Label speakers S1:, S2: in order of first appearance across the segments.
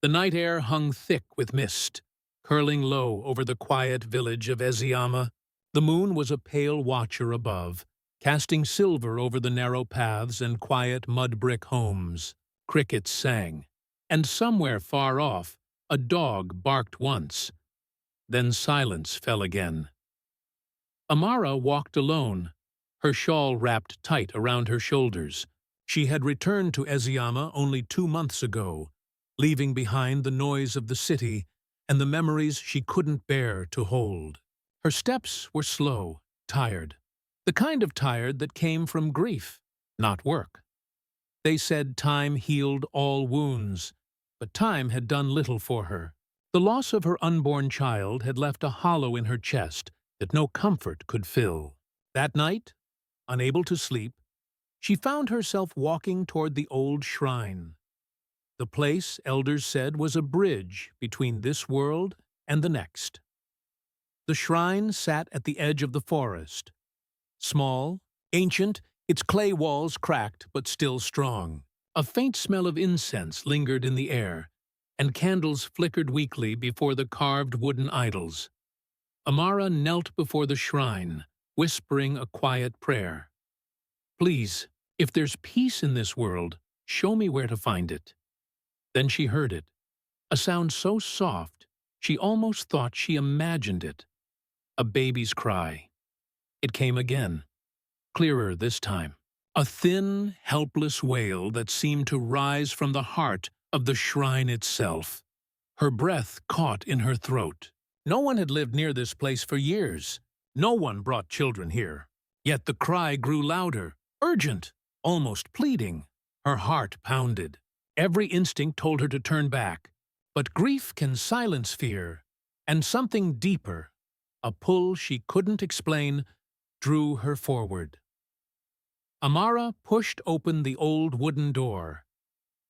S1: The night air hung thick with mist, curling low over the quiet village of Eziyama. The moon was a pale watcher above, casting silver over the narrow paths and quiet mud-brick homes. Crickets sang, and somewhere far off, a dog barked once. Then silence fell again. Amara walked alone, her shawl wrapped tight around her shoulders. She had returned to Eziyama only 2 months ago, leaving behind the noise of the city and the memories she couldn't bear to hold. Her steps were slow, tired, the kind of tired that came from grief, not work. They said time healed all wounds, but time had done little for her. The loss of her unborn child had left a hollow in her chest that no comfort could fill. That night, unable to sleep, she found herself walking toward the old shrine. The place, elders said, was a bridge between this world and the next. The shrine sat at the edge of the forest. Small, ancient, its clay walls cracked but still strong. A faint smell of incense lingered in the air, and candles flickered weakly before the carved wooden idols. Amara knelt before the shrine, whispering a quiet prayer. "Please, if there's peace in this world, show me where to find it." Then she heard it, a sound so soft she almost thought she imagined it. A baby's cry. It came again, clearer this time. A thin, helpless wail that seemed to rise from the heart of the shrine itself. Her breath caught in her throat. No one had lived near this place for years. No one brought children here. Yet the cry grew louder, urgent, almost pleading. Her heart pounded. Every instinct told her to turn back. But grief can silence fear, and something deeper, a pull she couldn't explain, drew her forward. Amara pushed open the old wooden door.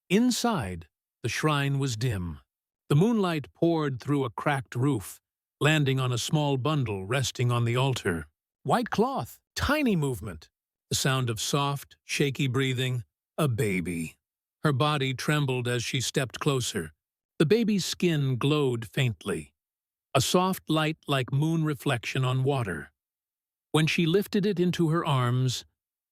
S1: Inside, the shrine was dim. The moonlight poured through a cracked roof, landing on a small bundle resting on the altar. White cloth, tiny movement, the sound of soft, shaky breathing, a baby. Her body trembled as she stepped closer. The baby's skin glowed faintly, a soft light like moon reflection on water. When she lifted it into her arms,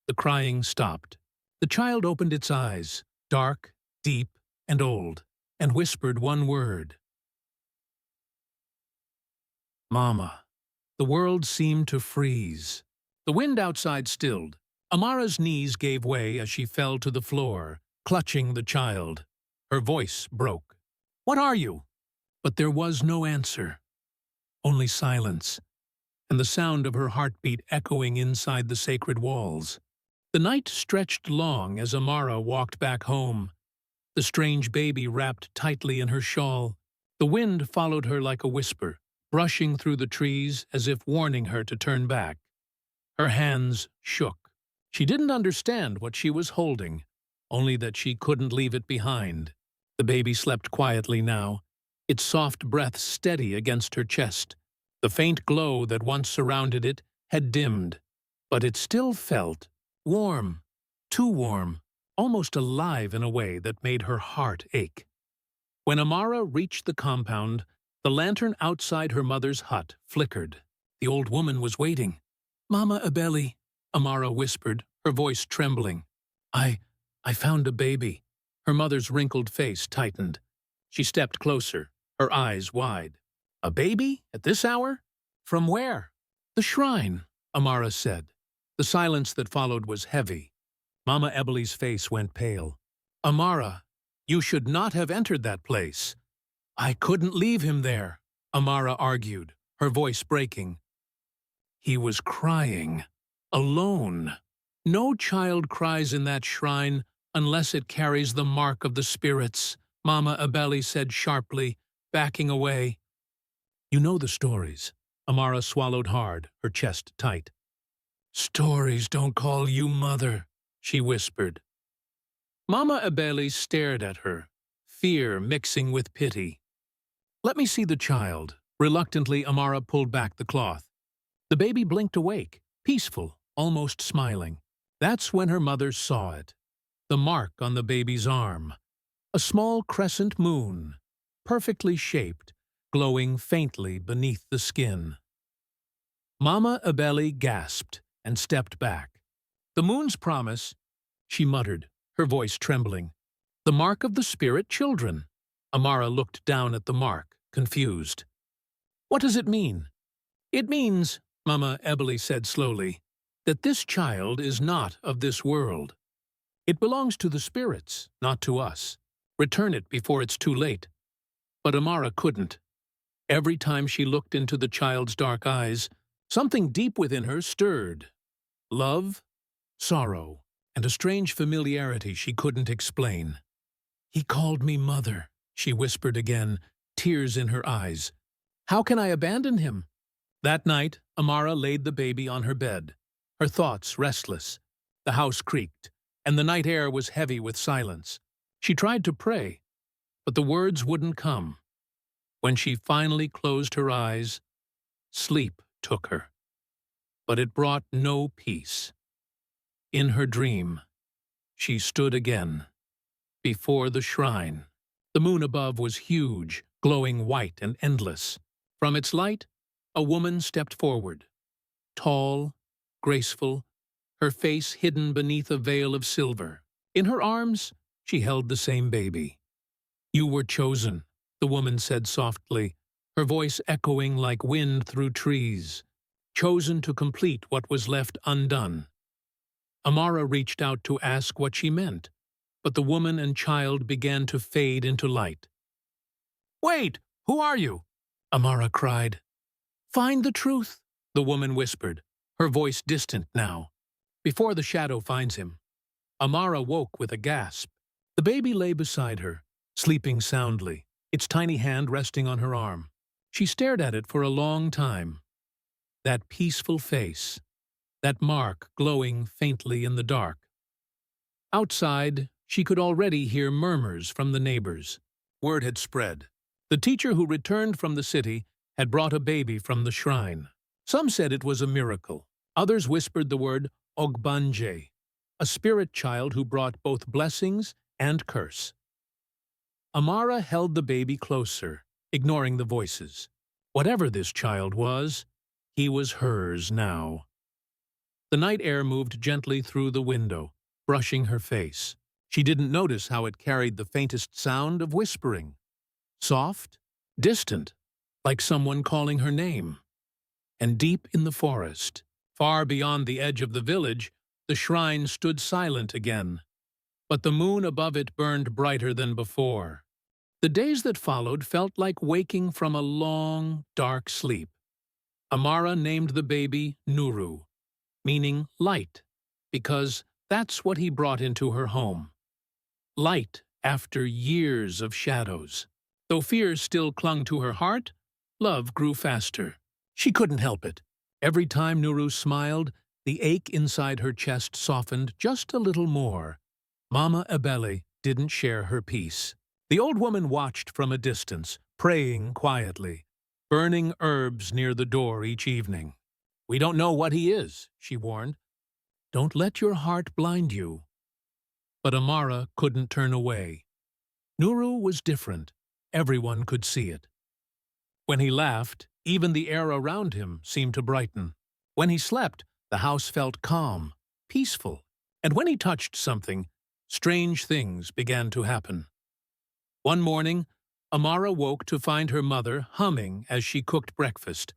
S1: the crying stopped. The child opened its eyes, dark, deep, and old, and whispered one word. "Mama." The world seemed to freeze. The wind outside stilled. Amara's knees gave way as she fell to the floor, clutching the child. Her voice broke. "What are you?" But there was no answer. Only silence, and the sound of her heartbeat echoing inside the sacred walls. The night stretched long as Amara walked back home, the strange baby wrapped tightly in her shawl. The wind followed her like a whisper, brushing through the trees as if warning her to turn back. Her hands shook. She didn't understand what she was holding, only that she couldn't leave it behind. The baby slept quietly now, its soft breath steady against her chest. The faint glow that once surrounded it had dimmed, but it still felt warm, too warm, almost alive in a way that made her heart ache. When Amara reached the compound, the lantern outside her mother's hut flickered. The old woman was waiting. "Mama Abeli," Amara whispered, her voice trembling. I found a baby." Her mother's wrinkled face tightened. She stepped closer, her eyes wide. "A baby? At this hour? From where?" "The shrine," Amara said. The silence that followed was heavy. Mama Ebeli's face went pale. "Amara, you should not have entered that place." "I couldn't leave him there," Amara argued, her voice breaking. "He was crying. Alone. No child cries in that shrine unless it carries the mark of the spirits," Mama Abeli said sharply, backing away. "You know the stories." Amara swallowed hard, her chest tight. "Stories don't call you mother," she whispered. Mama Abeli stared at her, fear mixing with pity. "Let me see the child." Reluctantly, Amara pulled back the cloth. The baby blinked awake, peaceful, almost smiling. That's when her mother saw it. The mark on the baby's arm. A small crescent moon, perfectly shaped, glowing faintly beneath the skin. Mama Abeli gasped and stepped back. "The moon's promise," she muttered, her voice trembling. "The mark of the spirit children." Amara looked down at the mark, confused. "What does it mean?" "It means," Mama Ebeli said slowly, "that this child is not of this world. It belongs to the spirits, not to us. Return it before it's too late." But Amara couldn't. Every time she looked into the child's dark eyes, something deep within her stirred. Love, sorrow, and a strange familiarity she couldn't explain. "He called me mother," she whispered again, tears in her eyes. "How can I abandon him?" That night, Amara laid the baby on her bed, her thoughts restless. The house creaked, and the night air was heavy with silence. She tried to pray, but the words wouldn't come. When she finally closed her eyes, sleep took her. But it brought no peace. In her dream, she stood again, before the shrine. The moon above was huge, glowing white and endless. From its light, a woman stepped forward. Tall, graceful, her face hidden beneath a veil of silver. In her arms, she held the same baby. "You were chosen," the woman said softly, her voice echoing like wind through trees. "Chosen to complete what was left undone." Amara reached out to ask what she meant, but the woman and child began to fade into light. "Wait! Who are you?" Amara cried. "Find the truth," the woman whispered, her voice distant now. "Before the shadow finds him." Amara woke with a gasp. The baby lay beside her, sleeping soundly, its tiny hand resting on her arm. She stared at it for a long time. That peaceful face, that mark glowing faintly in the dark. Outside, she could already hear murmurs from the neighbors. Word had spread. The teacher who returned from the city had brought a baby from the shrine. Some said it was a miracle. Others whispered the word Ogbanje, a spirit child who brought both blessings and curse. Amara held the baby closer, ignoring the voices. Whatever this child was, he was hers now. The night air moved gently through the window, brushing her face. She didn't notice how it carried the faintest sound of whispering. Soft, distant, like someone calling her name. And deep in the forest, far beyond the edge of the village, the shrine stood silent again. But the moon above it burned brighter than before. The days that followed felt like waking from a long, dark sleep. Amara named the baby Nuru, meaning light, because that's what he brought into her home. Light after years of shadows. Though fear still clung to her heart, love grew faster. She couldn't help it. Every time Nuru smiled, the ache inside her chest softened just a little more. Mama Abeli didn't share her peace. The old woman watched from a distance, praying quietly, burning herbs near the door each evening. "We don't know what he is," she warned. "Don't let your heart blind you." But Amara couldn't turn away. Nuru was different. Everyone could see it. When he laughed, even the air around him seemed to brighten. When he slept, the house felt calm, peaceful. And when he touched something, strange things began to happen. One morning, Amara woke to find her mother humming as she cooked breakfast.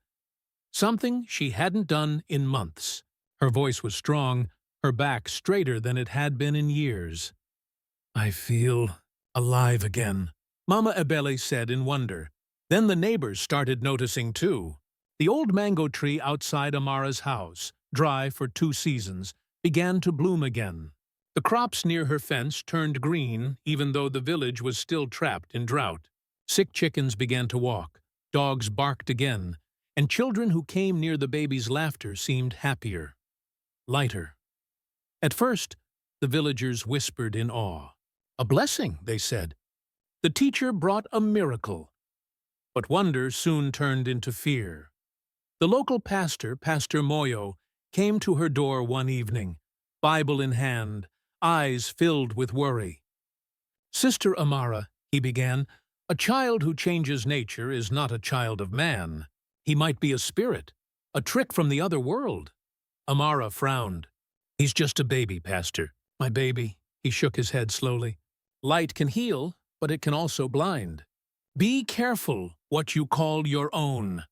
S1: Something she hadn't done in months. Her voice was strong, her back straighter than it had been in years. "I feel alive again," Mama Abeli said in wonder. Then the neighbors started noticing too. The old mango tree outside Amara's house, dry for 2 seasons, began to bloom again. The crops near her fence turned green, even though the village was still trapped in drought. Sick chickens began to walk, dogs barked again, and children who came near the baby's laughter seemed happier, lighter. At first, the villagers whispered in awe. "A blessing," they said. "The teacher brought a miracle." But wonder soon turned into fear. The local pastor, Pastor Moyo, came to her door one evening, Bible in hand, eyes filled with worry. "Sister Amara," he began, A child who changes nature is not a child of man. He might be a spirit, a trick from the other world. Amara frowned. He's just a baby, Pastor. My baby. He shook his head slowly. Light can heal, but it can also blind. Be careful what you call your own.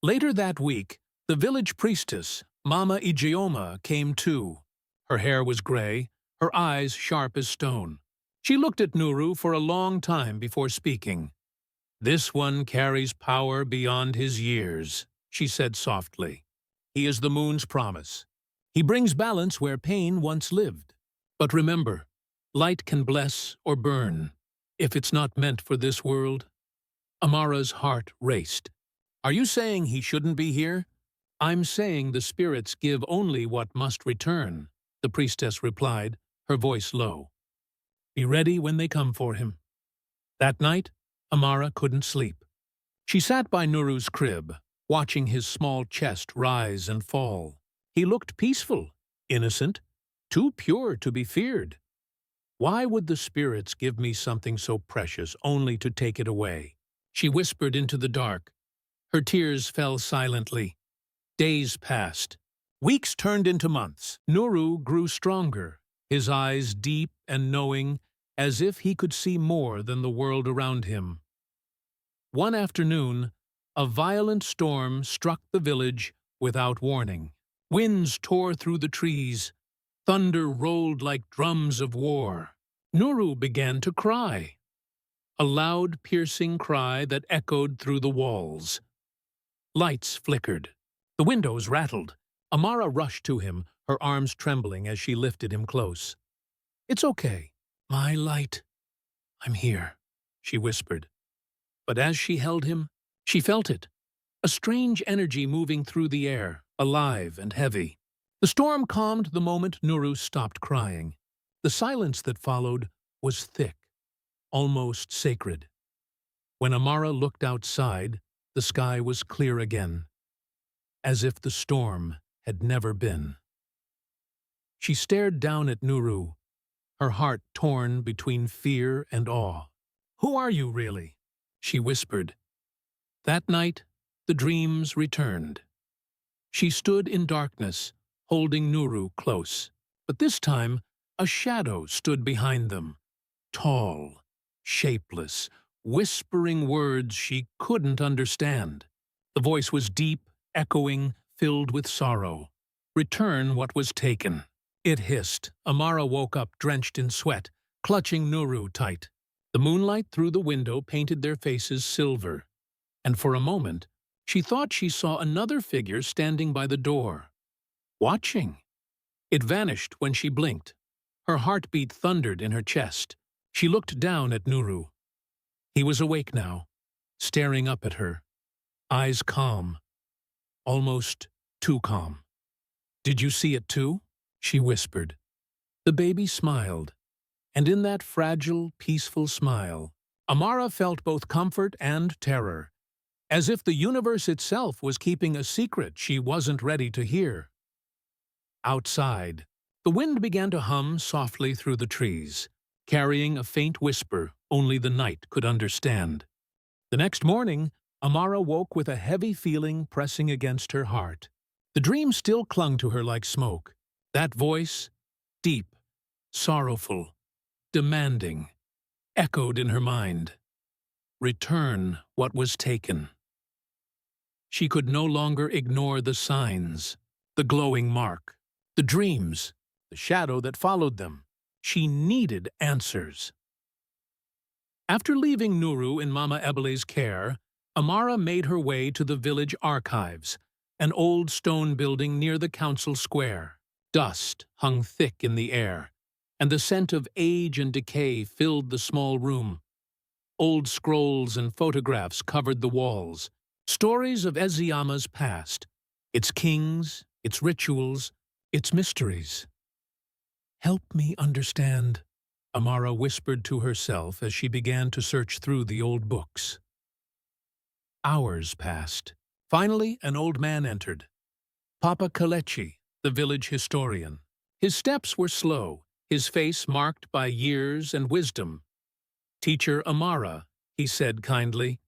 S1: Later that week, the village priestess, Mama Ijeoma, came too. Her hair was gray, her eyes sharp as stone. She looked at Nuru for a long time before speaking. This one carries power beyond his years, she said softly. He is the moon's promise. He brings balance where pain once lived. But remember, light can bless or burn. If it's not meant for this world. Amara's heart raced. Are you saying he shouldn't be here? I'm saying the spirits give only what must return, the priestess replied, her voice low. Be ready when they come for him. That night, Amara couldn't sleep. She sat by Nuru's crib, watching his small chest rise and fall. He looked peaceful, innocent, too pure to be feared. Why would the spirits give me something so precious only to take it away? She whispered into the dark. Her tears fell silently. Days passed. Weeks turned into months. Nuru grew stronger, his eyes deep and knowing, as if he could see more than the world around him. One afternoon, a violent storm struck the village without warning. Winds tore through the trees. Thunder rolled like drums of war. Nuru began to cry. A loud, piercing cry that echoed through the walls. Lights flickered. The windows rattled. Amara rushed to him, her arms trembling as she lifted him close. It's okay. My light. I'm here, she whispered. But as she held him, she felt it. A strange energy moving through the air, alive and heavy. The storm calmed the moment Nuru stopped crying. The silence that followed was thick, almost sacred. When Amara looked outside, the sky was clear again, as if the storm had never been. She stared down at Nuru, her heart torn between fear and awe. Who are you, really? She whispered. That night, the dreams returned. She stood in darkness, holding Nuru close. But this time, a shadow stood behind them. Tall, shapeless, whispering words she couldn't understand. The voice was deep, echoing, filled with sorrow. Return what was taken. It hissed. Amara woke up drenched in sweat, clutching Nuru tight. The moonlight through the window painted their faces silver, and for a moment she thought she saw another figure standing by the door, watching. It vanished when she blinked. Her heartbeat thundered in her chest. She looked down at Nuru. He was awake now, staring up at her, eyes calm, almost too calm. Did you see it too? She whispered. The baby smiled, and in that fragile, peaceful smile, Amara felt both comfort and terror, as if the universe itself was keeping a secret she wasn't ready to hear. Outside, the wind began to hum softly through the trees, carrying a faint whisper only the night could understand. The next morning, Amara woke with a heavy feeling pressing against her heart. The dream still clung to her like smoke. That voice, deep, sorrowful, demanding, echoed in her mind. Return what was taken. She could no longer ignore the signs, the glowing mark, the dreams, the shadow that followed them. She needed answers. After leaving Nuru in Mama Ebele's care, Amara made her way to the village archives, an old stone building near the council square. Dust hung thick in the air, and the scent of age and decay filled the small room. Old scrolls and photographs covered the walls, stories of Eziyama's past, its kings, its rituals, its mysteries. Help me understand, Amara whispered to herself as she began to search through the old books. Hours passed. Finally, an old man entered. Papa Kalechi, the village historian. His steps were slow, his face marked by years and wisdom. Teacher Amara, he said kindly.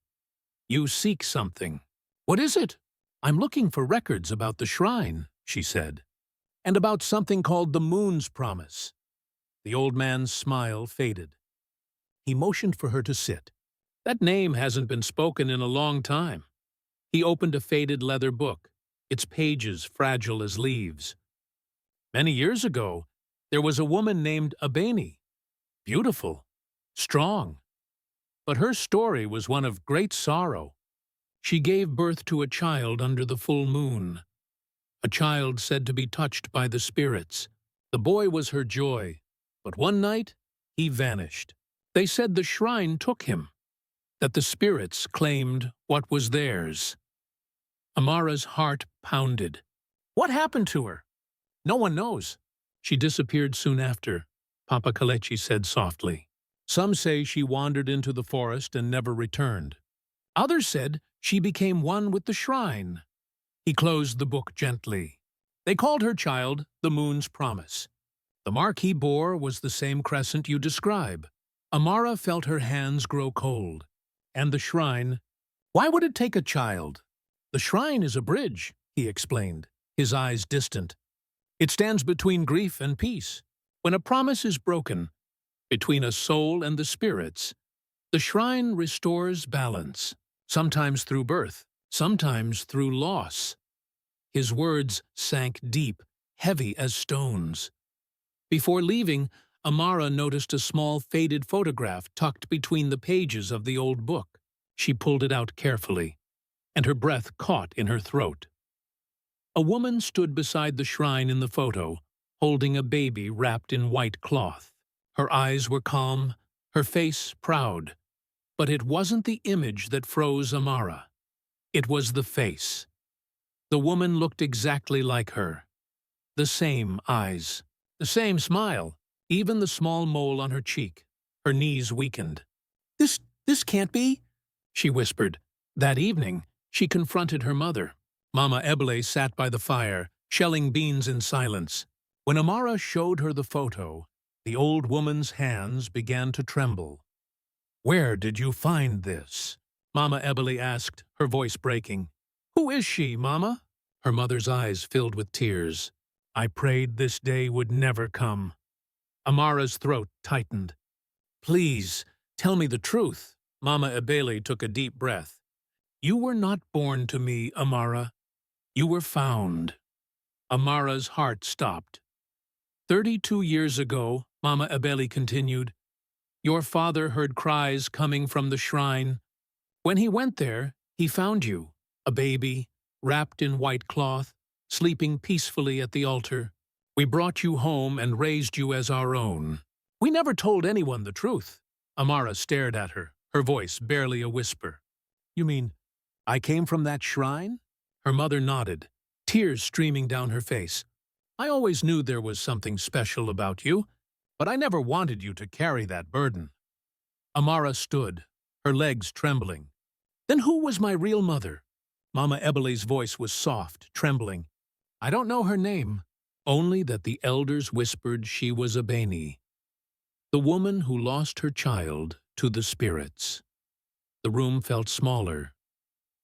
S1: You seek something. What is it? I'm looking for records about the shrine, she said, and about something called the moon's promise. The old man's smile faded. He motioned for her to sit. That name hasn't been spoken in a long time. He opened a faded leather book, its pages fragile as leaves. Many years ago, there was a woman named Abeni, beautiful, strong. But her story was one of great sorrow. She gave birth to a child under the full moon, a child said to be touched by the spirits. The boy was her joy, but one night he vanished. They said the shrine took him, that the spirits claimed what was theirs. Amara's heart pounded. What happened to her? No one knows. She disappeared soon after, Papa Kalechi said softly. Some say she wandered into the forest and never returned. Others said she became one with the shrine. He closed the book gently. They called her child the moon's promise. The mark he bore was the same crescent you describe. Amara felt her hands grow cold. And the shrine, why would it take a child? The shrine is a bridge, he explained, his eyes distant. It stands between grief and peace. When a promise is broken, between a soul and the spirits, the shrine restores balance, sometimes through birth, sometimes through loss. His words sank deep, heavy as stones. Before leaving, Amara noticed a small faded photograph tucked between the pages of the old book. She pulled it out carefully, and her breath caught in her throat. A woman stood beside the shrine in the photo, holding a baby wrapped in white cloth. Her eyes were calm, her face proud. But it wasn't the image that froze Amara. It was the face. The woman looked exactly like her. The same eyes, the same smile, even the small mole on her cheek. Her knees weakened. This can't be, she whispered. That evening, she confronted her mother. Mama Ebele sat by the fire, shelling beans in silence. When Amara showed her the photo, the old woman's hands began to tremble. Where did you find this? Mama Ebele asked, her voice breaking. Who is she, Mama? Her mother's eyes filled with tears. I prayed this day would never come. Amara's throat tightened. Please, tell me the truth. Mama Ebele took a deep breath. You were not born to me, Amara. You were found. Amara's heart stopped. 32 years ago, Mama Ebele continued, your father heard cries coming from the shrine. When he went there, he found you, a baby, wrapped in white cloth, sleeping peacefully at the altar. We brought you home and raised you as our own. We never told anyone the truth. Amara stared at her, her voice barely a whisper. You mean, I came from that shrine? Her mother nodded, tears streaming down her face. I always knew there was something special about you, but I never wanted you to carry that burden. Amara stood, her legs trembling. Then who was my real mother? Mama Ebele's voice was soft, trembling. I don't know her name, only that the elders whispered she was Abeni, the woman who lost her child to the spirits. The room felt smaller,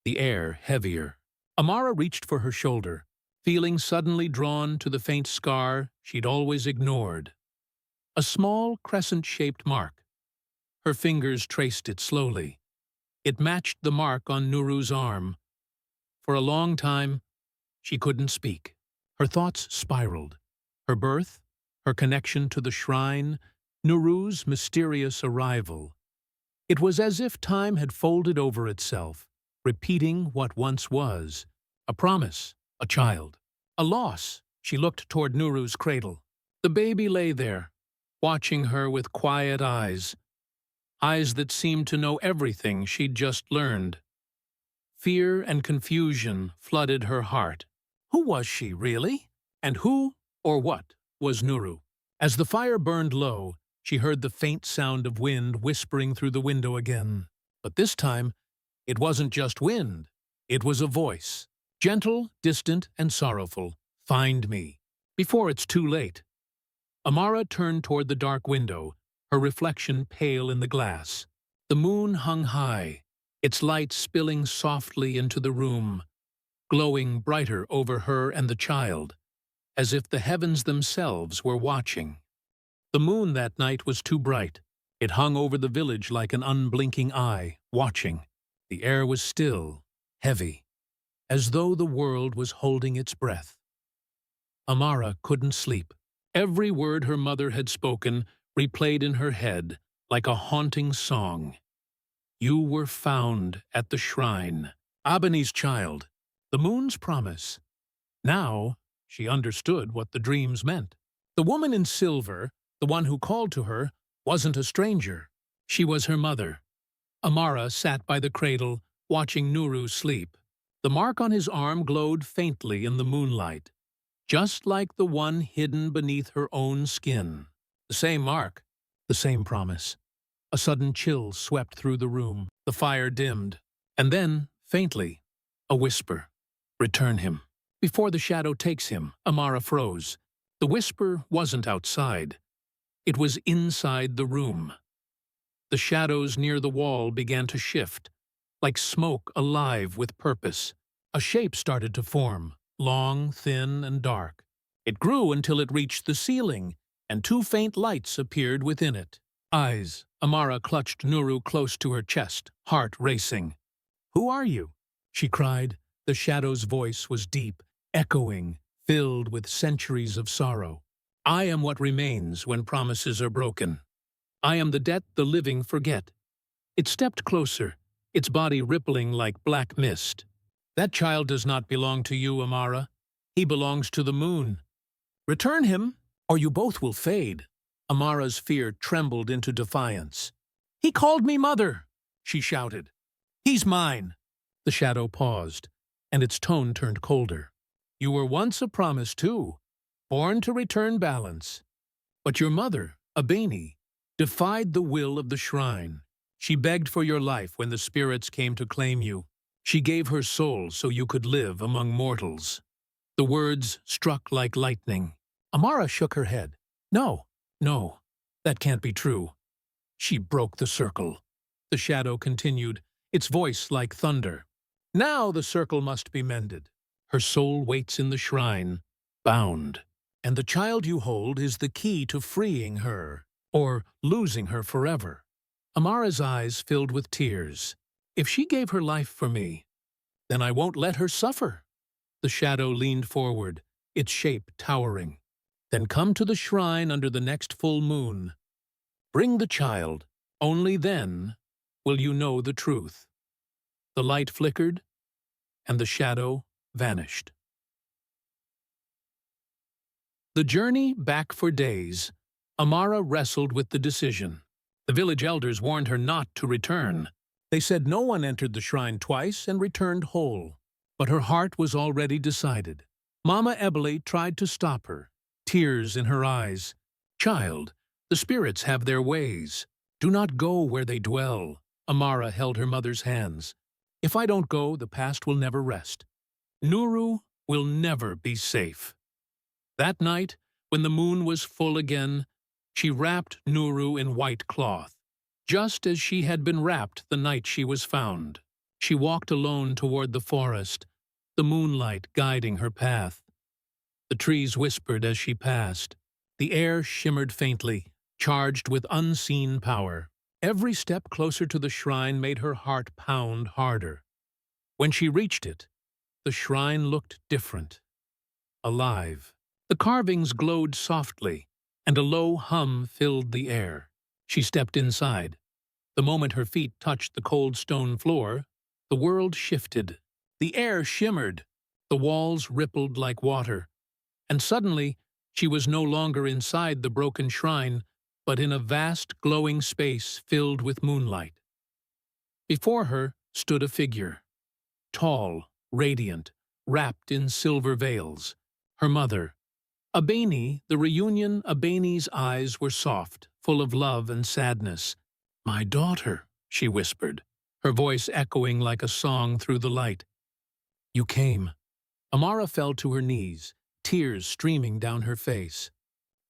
S1: the air heavier. Amara reached for her shoulder, feeling suddenly drawn to the faint scar she'd always ignored. A small crescent-shaped mark. Her fingers traced it slowly. It matched the mark on Nuru's arm. For a long time, she couldn't speak. Her thoughts spiraled. Her birth, her connection to the shrine, Nuru's mysterious arrival. It was as if time had folded over itself, repeating what once was. A promise, a child. A loss. She looked toward Nuru's cradle. The baby lay there, watching her with quiet eyes that seemed to know everything she'd just learned. Fear and confusion flooded her heart. Who was she, really? And who, or what, was Nuru? As the fire burned low, she heard the faint sound of wind whispering through the window again. But this time, it wasn't just wind. It was a voice, gentle, distant, and sorrowful. Find me, before it's too late. Amara turned toward the dark window, her reflection pale in the glass. The moon hung high, its light spilling softly into the room, glowing brighter over her and the child, as if the heavens themselves were watching. The moon that night was too bright. It hung over the village like an unblinking eye, watching. The air was still, heavy, as though the world was holding its breath. Amara couldn't sleep. Every word her mother had spoken replayed in her head like a haunting song. You were found at the shrine, Abeni's child, the moon's promise. Now she understood what the dreams meant. The woman in silver, the one who called to her, wasn't a stranger. She was her mother. Amara sat by the cradle, watching Nuru sleep. The mark on his arm glowed faintly in the moonlight, just like the one hidden beneath her own skin. The same mark, the same promise. A sudden chill swept through the room. The fire dimmed. And then, faintly, a whisper. Return him. Before the shadow takes him, Amara froze. The whisper wasn't outside. It was inside the room. The shadows near the wall began to shift, like smoke alive with purpose. A shape started to form, long, thin, and dark. It grew until it reached the ceiling, and two faint lights appeared within it. Eyes. Amara clutched Nuru close to her chest, heart racing. "Who are you?" she cried. The shadow's voice was deep, echoing, filled with centuries of sorrow. "I am what remains when promises are broken. I am the debt the living forget." It stepped closer, its body rippling like black mist. "That child does not belong to you, Amara. He belongs to the moon. Return him, or you both will fade." Amara's fear trembled into defiance. "He called me mother," she shouted. "He's mine." The shadow paused, and its tone turned colder. "You were once a promise, too, born to return balance. But your mother, Abeni, defied the will of the shrine. She begged for your life when the spirits came to claim you. She gave her soul so you could live among mortals." The words struck like lightning. Amara shook her head. "No, no, that can't be true. She broke the circle." The shadow continued, its voice like thunder. "Now the circle must be mended. Her soul waits in the shrine, bound. And the child you hold is the key to freeing her, or losing her forever." Amara's eyes filled with tears. "If she gave her life for me, then I won't let her suffer." The shadow leaned forward, its shape towering. "Then come to the shrine under the next full moon. Bring the child. Only then will you know the truth." The light flickered, and the shadow vanished. The journey back for days. Amara wrestled with the decision. The village elders warned her not to return. They said no one entered the shrine twice and returned whole. But her heart was already decided. Mama Ebele tried to stop her, tears in her eyes. "Child, the spirits have their ways. Do not go where they dwell." Amara held her mother's hands. "If I don't go, the past will never rest. Nuru will never be safe." That night, when the moon was full again, she wrapped Nuru in white cloth, just as she had been wrapped the night she was found. She walked alone toward the forest, the moonlight guiding her path. The trees whispered as she passed. The air shimmered faintly, charged with unseen power. Every step closer to the shrine made her heart pound harder. When she reached it, the shrine looked different, alive. The carvings glowed softly, and a low hum filled the air. She stepped inside. The moment her feet touched the cold stone floor, the world shifted. The air shimmered, the walls rippled like water, and suddenly she was no longer inside the broken shrine, but in a vast glowing space filled with moonlight. Before her stood a figure, tall, radiant, wrapped in silver veils, her mother. Abeni, the reunion. Abeni's eyes were soft, full of love and sadness. "My daughter," she whispered, her voice echoing like a song through the light. "You came." Amara fell to her knees, tears streaming down her face.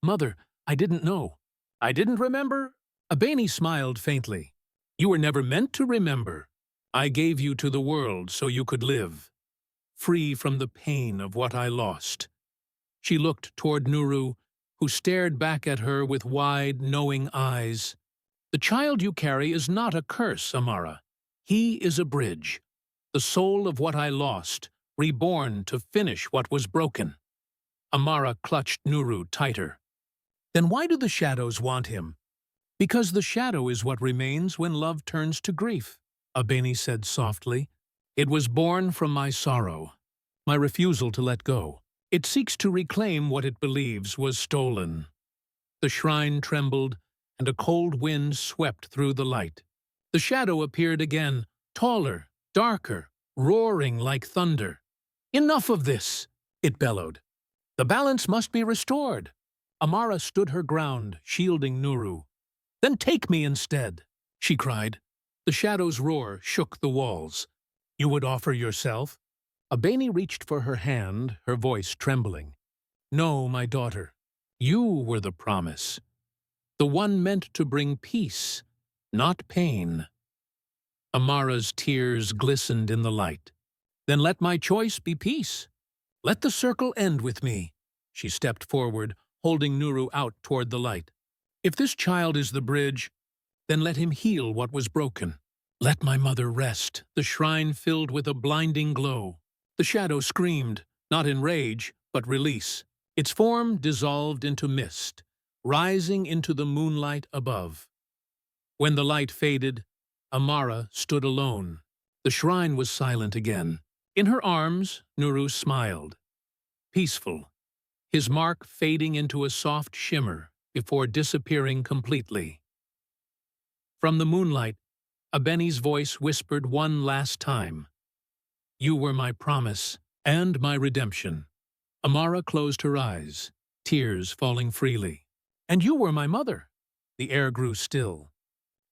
S1: "Mother, I didn't know. I didn't remember." Abeni smiled faintly. You were never meant to remember. I gave you to the world so you could live, free from the pain of what I lost." She looked toward Nuru, who stared back at her with wide, knowing eyes. "The child you carry is not a curse, Amara. He is a bridge, the soul of what I lost, reborn to finish what was broken." Amara clutched Nuru tighter. "Then why do the shadows want him?" "Because the shadow is what remains when love turns to grief," Abeni said softly. "It was born from my sorrow, my refusal to let go. It seeks to reclaim what it believes was stolen." The shrine trembled, and a cold wind swept through the light. The shadow appeared again, taller, darker, roaring like thunder. "Enough of this!" it bellowed. "The balance must be restored." Amara stood her ground, shielding Nuru. "Then take me instead," she cried. The shadow's roar shook the walls. "You would offer yourself?" Abeni reached for her hand, her voice trembling. "No, my daughter. You were the promise. The one meant to bring peace, not pain." Amara's tears glistened in the light. "Then let my choice be peace. Let the circle end with me." She stepped forward, holding Nuru out toward the light. "If this child is the bridge, then let him heal what was broken. Let my mother rest." The shrine filled with a blinding glow. The shadow screamed, not in rage, but release. Its form dissolved into mist, rising into the moonlight above. When the light faded, Amara stood alone. The shrine was silent again. In her arms, Nuru smiled. Peaceful, his mark fading into a soft shimmer before disappearing completely. From the moonlight, Abeni's voice whispered one last time. "You were my promise and my redemption." Amara closed her eyes, tears falling freely. "And you were my mother." The air grew still.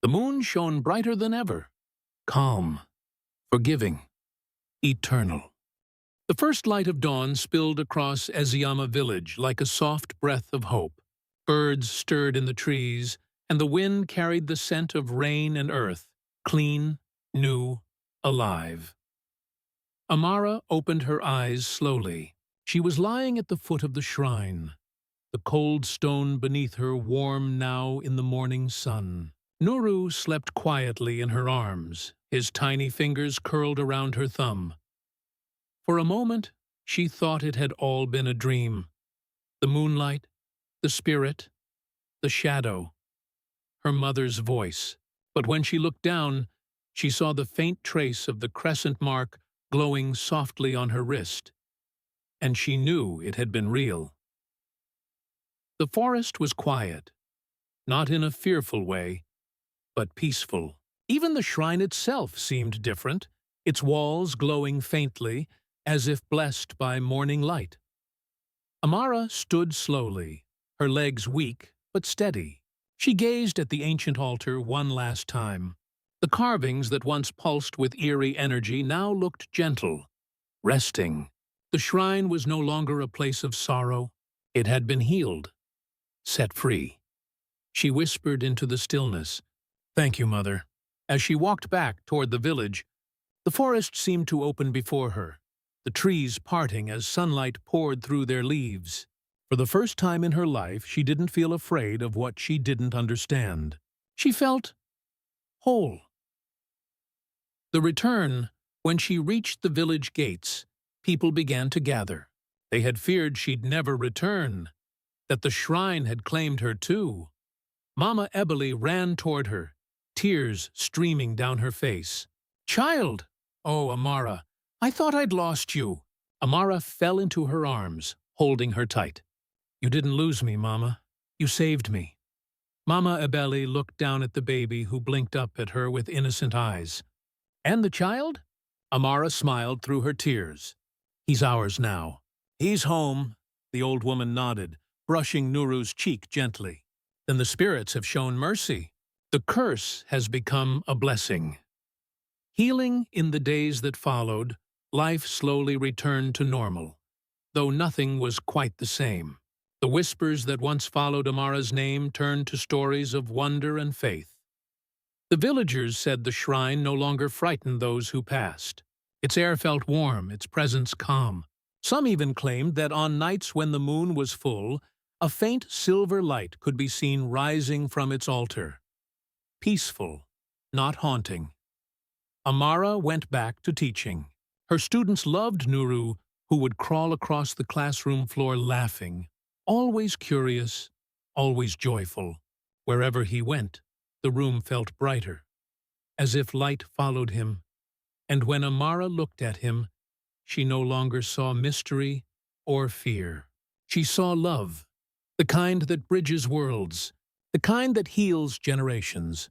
S1: The moon shone brighter than ever, calm, forgiving, eternal. The first light of dawn spilled across Eziyama village like a soft breath of hope. Birds stirred in the trees, and the wind carried the scent of rain and earth, clean, new, alive. Amara opened her eyes slowly. She was lying at the foot of the shrine, the cold stone beneath her warm now in the morning sun. Nuru slept quietly in her arms, his tiny fingers curled around her thumb. For a moment, she thought it had all been a dream. The moonlight, the spirit, the shadow, her mother's voice. But when she looked down, she saw the faint trace of the crescent mark glowing softly on her wrist, and she knew it had been real. The forest was quiet, not in a fearful way, but peaceful. Even the shrine itself seemed different, its walls glowing faintly, as if blessed by morning light. Amara stood slowly, her legs weak but steady. She gazed at the ancient altar one last time. The carvings that once pulsed with eerie energy now looked gentle, resting. The shrine was no longer a place of sorrow. It had been healed, set free. She whispered into the stillness, "Thank you, Mother." As she walked back toward the village, the forest seemed to open before her, the trees parting as sunlight poured through their leaves. For the first time in her life, she didn't feel afraid of what she didn't understand. She felt whole. The return, when she reached the village gates, people began to gather. They had feared she'd never return, that the shrine had claimed her too. Mama Eboli ran toward her, tears streaming down her face. "Child!" "Oh, Amara, I thought I'd lost you." Amara fell into her arms, holding her tight. "You didn't lose me, Mama. You saved me." Mama Eboli looked down at the baby who blinked up at her with innocent eyes. "And the child?" Amara smiled through her tears. "He's ours now." "He's home," the old woman nodded, brushing Nuru's cheek gently. "Then the spirits have shown mercy. The curse has become a blessing." Healing in the days that followed, life slowly returned to normal, though nothing was quite the same. The whispers that once followed Amara's name turned to stories of wonder and faith. The villagers said the shrine no longer frightened those who passed. Its air felt warm, its presence calm. Some even claimed that on nights when the moon was full, a faint silver light could be seen rising from its altar. Peaceful, not haunting. Amara went back to teaching. Her students loved Nuru, who would crawl across the classroom floor laughing, always curious, always joyful. Wherever he went, the room felt brighter, as if light followed him. And when Amara looked at him, she no longer saw mystery or fear. She saw love, the kind that bridges worlds, the kind that heals generations.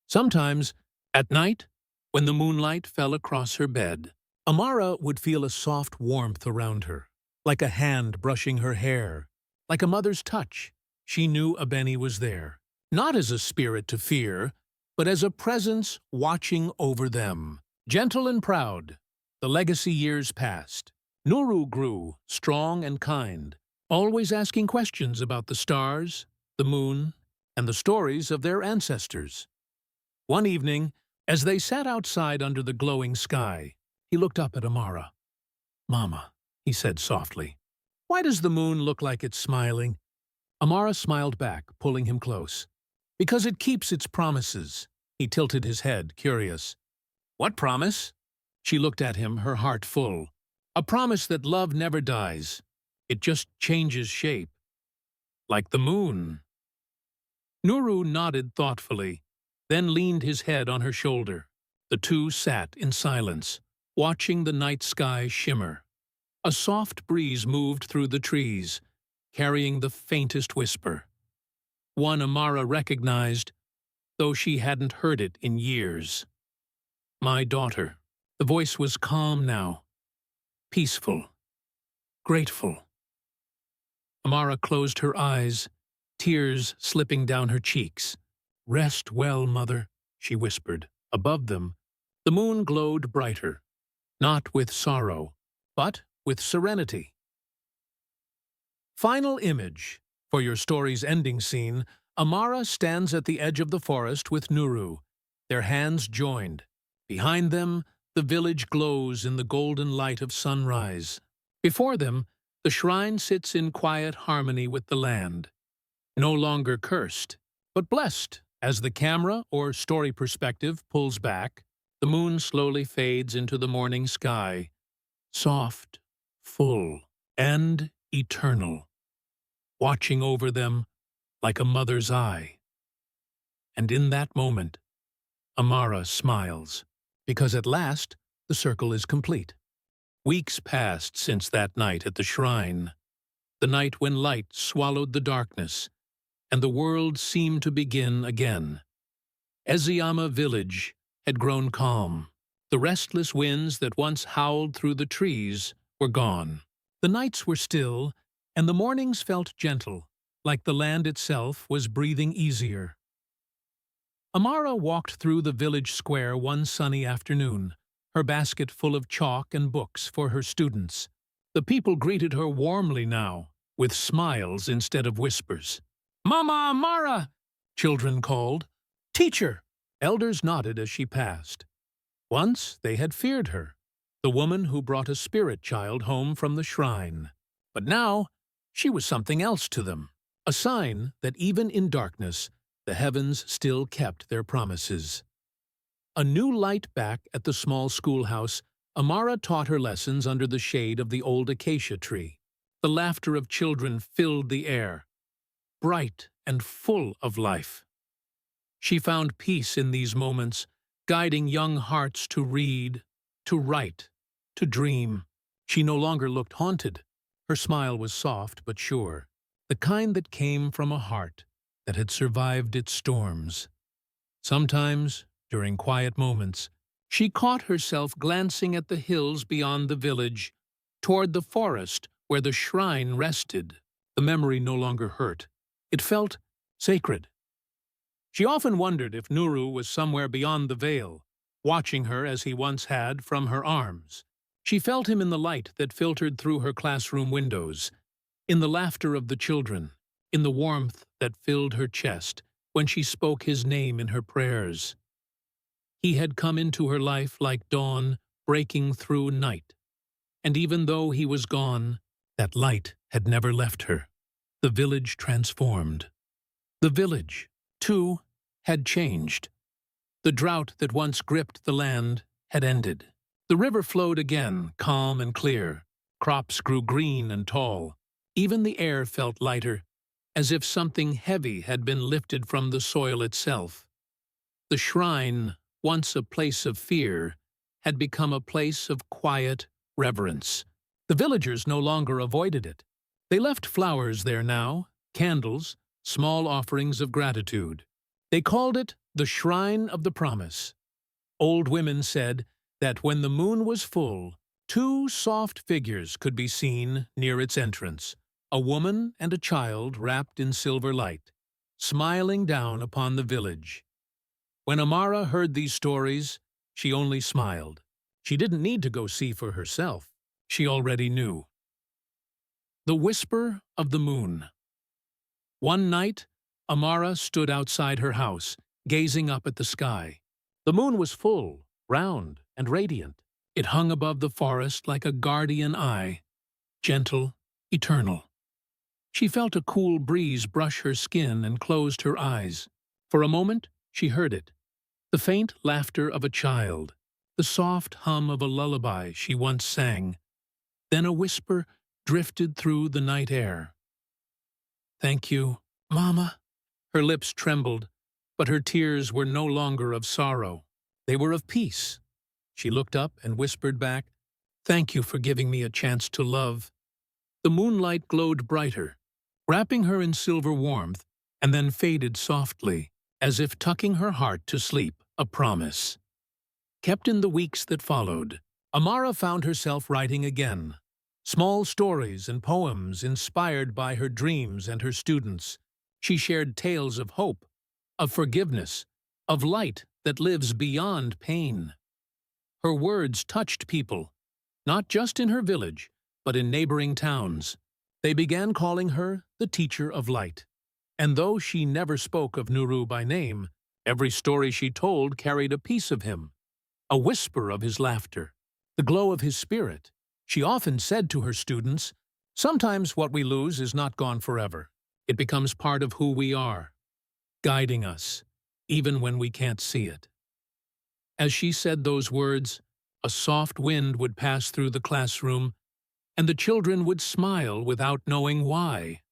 S1: Sometimes, at night, when the moonlight fell across her bed, Amara would feel a soft warmth around her, like a hand brushing her hair, like a mother's touch. She knew Abeni was there, not as a spirit to fear, but as a presence watching over them. Gentle and proud, the legacy years passed. Nuru grew, strong and kind, always asking questions about the stars, the moon, and the stories of their ancestors. One evening, as they sat outside under the glowing sky, he looked up at Amara. "Mama," he said softly, "why does the moon look like it's smiling?" Amara smiled back, pulling him close. "Because it keeps its promises." He tilted his head, curious. "What promise?" She looked at him, her heart full. "A promise that love never dies. It just changes shape. Like the moon." Nuru nodded thoughtfully, then leaned his head on her shoulder. The two sat in silence, watching the night sky shimmer. A soft breeze moved through the trees, carrying the faintest whisper. One Amara recognized, though she hadn't heard it in years. "My daughter." The voice was calm now, peaceful, grateful. Amara closed her eyes, tears slipping down her cheeks. "Rest well, mother," she whispered. Above them, the moon glowed brighter, not with sorrow, but with serenity. Final image. For your story's ending scene, Amara stands at the edge of the forest with Nuru, their hands joined. Behind them, the village glows in the golden light of sunrise. Before them, the shrine sits in quiet harmony with the land. No longer cursed, but blessed. As the camera, or story perspective, pulls back, the moon slowly fades into the morning sky, soft, full, and eternal, watching over them like a mother's eye. And in that moment, Amara smiles, because at last the circle is complete. Weeks passed since that night at the shrine, the night when light swallowed the darkness, and the world seemed to begin again. Eziyama village had grown calm. The restless winds that once howled through the trees were gone. The nights were still, and the mornings felt gentle, like the land itself was breathing easier. Amara walked through the village square one sunny afternoon, her basket full of chalk and books for her students. The people greeted her warmly now, with smiles instead of whispers. "Mama Amara!" children called. "Teacher!" Elders nodded as she passed. Once they had feared her, the woman who brought a spirit child home from the shrine. But now she was something else to them, a sign that even in darkness, the heavens still kept their promises. A new light back at the small schoolhouse, Amara taught her lessons under the shade of the old acacia tree. The laughter of children filled the air, bright and full of life. She found peace in these moments, guiding young hearts to read, to write, to dream. She no longer looked haunted. Her smile was soft but sure, the kind that came from a heart that had survived its storms. Sometimes, during quiet moments, she caught herself glancing at the hills beyond the village, toward the forest where the shrine rested. The memory no longer hurt. It felt sacred. She often wondered if Nuru was somewhere beyond the veil, watching her as he once had from her arms. She felt him in the light that filtered through her classroom windows, in the laughter of the children, in the warmth that filled her chest when she spoke his name in her prayers. He had come into her life like dawn breaking through night. And even though he was gone, that light had never left her. The village transformed. The village, too, had changed. The drought that once gripped the land had ended. The river flowed again, calm and clear. Crops grew green and tall. Even the air felt lighter, as if something heavy had been lifted from the soil itself. The shrine, once a place of fear, had become a place of quiet reverence. The villagers no longer avoided it. They left flowers there now, candles, small offerings of gratitude. They called it the Shrine of the Promise. Old women said that when the moon was full, two soft figures could be seen near its entrance, a woman and a child wrapped in silver light, smiling down upon the village. When Amara heard these stories, she only smiled. She didn't need to go see for herself. She already knew. The Whisper of the Moon. One night, Amara stood outside her house, gazing up at the sky. The moon was full, round, and radiant. It hung above the forest like a guardian eye, gentle, eternal. She felt a cool breeze brush her skin and closed her eyes. For a moment, she heard it. The faint laughter of a child, the soft hum of a lullaby she once sang. Then a whisper drifted through the night air. "Thank you, Mama." Her lips trembled, but her tears were no longer of sorrow. They were of peace. She looked up and whispered back, "Thank you for giving me a chance to love." The moonlight glowed brighter, wrapping her in silver warmth, and then faded softly, as if tucking her heart to sleep, a promise. Kept in the weeks that followed, Amara found herself writing again. Small stories and poems inspired by her dreams and her students. She shared tales of hope, of forgiveness, of light that lives beyond pain. Her words touched people, not just in her village, but in neighboring towns. They began calling her the Teacher of Light. And though she never spoke of Nuru by name, every story she told carried a piece of him, a whisper of his laughter, the glow of his spirit. She often said to her students, "Sometimes what we lose is not gone forever. It becomes part of who we are, guiding us, even when we can't see it." As she said those words, a soft wind would pass through the classroom, and the children would smile without knowing why.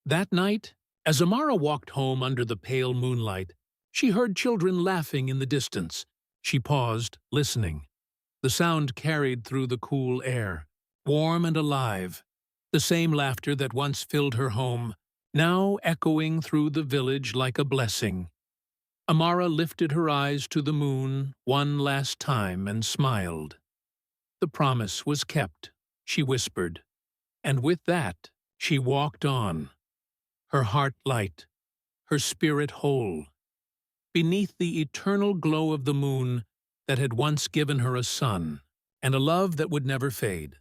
S1: That night, as Amara walked home under the pale moonlight, she heard children laughing in the distance. She paused, listening. The sound carried through the cool air, warm and alive, the same laughter that once filled her home, now echoing through the village like a blessing. Amara lifted her eyes to the moon one last time and smiled. The promise was kept, she whispered, and with that she walked on, her heart light, her spirit whole, beneath the eternal glow of the moon that had once given her a sun and a love that would never fade.